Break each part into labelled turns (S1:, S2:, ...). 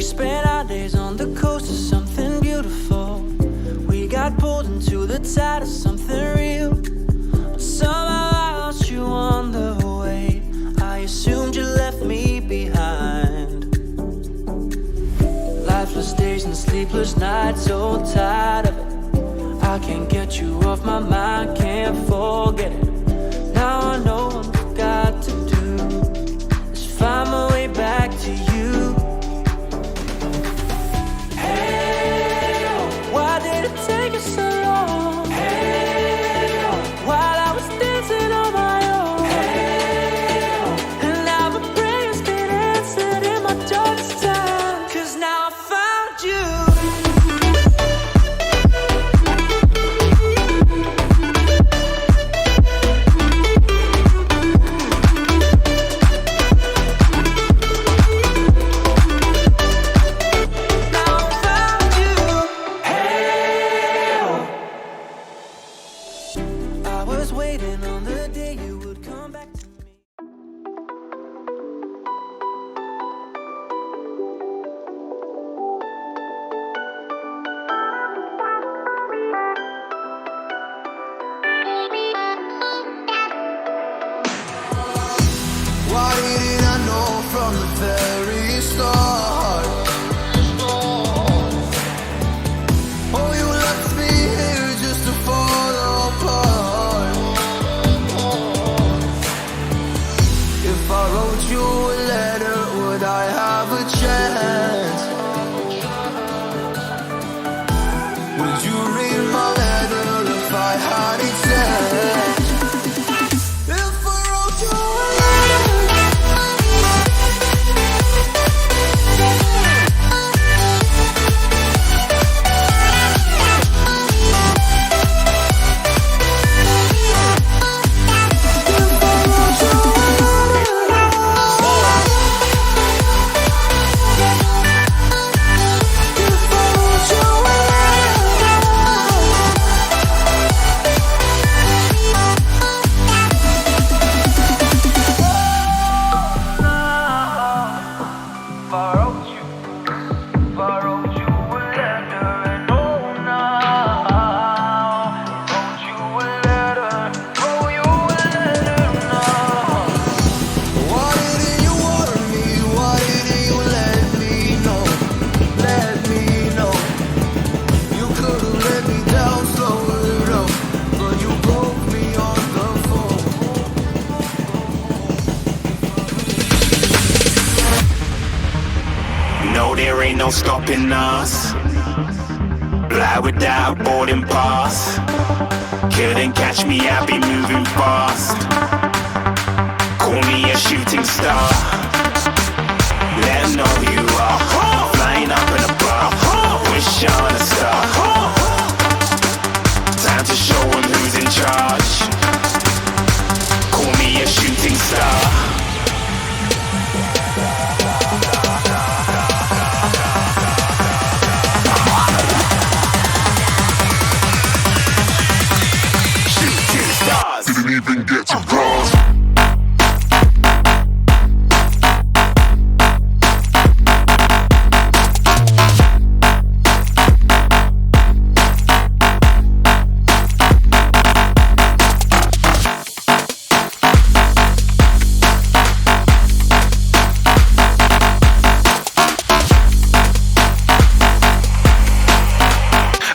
S1: spent our days on the coast of something beautiful. We got pulled into the tide of something real. But somehow I lost you on the way. I assumed you left me behind. Lifeless days and sleepless nights, so tired of it. I can't get you off my mind, can't forget it. Now I know what I've got to do is find my way back to you. Hey, why did it take us so long? Hey, while I was dancing on my own. Hey, and now my prayers get answered in my darkest time. 'Cause now I found you. Waiting on the day you would come back to me.
S2: Why didn't I know from the very start? Oh, you left me here just to fall apart. If I wrote you a letter, would I have a chance? Would you read my letter if I had it sent? If I wrote you a
S3: there ain't no stopping us. Fly without boarding pass. Couldn't catch me, I'll be moving fast. Call me a shooting star. Let 'em know who you are. Flying up in a bar. Wish on a star. Time to show 'em who's in charge. Call me a shooting star.
S4: Didn't even get to cross.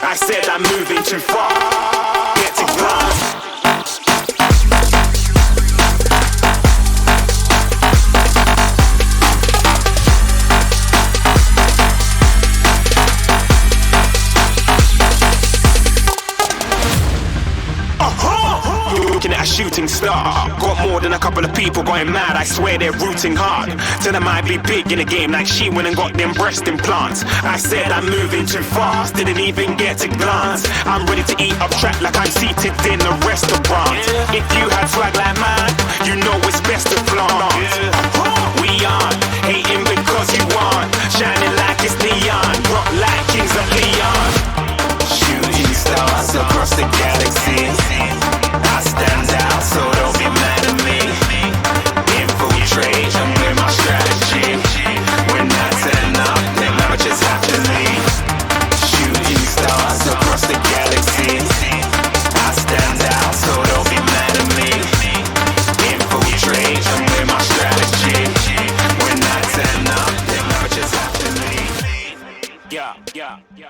S3: I said I'm moving too far. Get to glass. Looking at a shooting star. Got more than a couple of people going mad. I swear they're rooting hard. Tell them I'd be big in the game like she went and got them breast implants. I said I'm moving too fast, didn't even get a glance. I'm ready to eat up track like I'm seated in a restaurant. If you had swag like mine, you know it's best to flaunt. We aren't hating because you aren't shining like it's neon, rock like kings of Leon. Shooting stars across the galaxy. I stand out, so don't be mad at me. Infiltrate, I'm with my strategy. When I turn up, then I Yeah.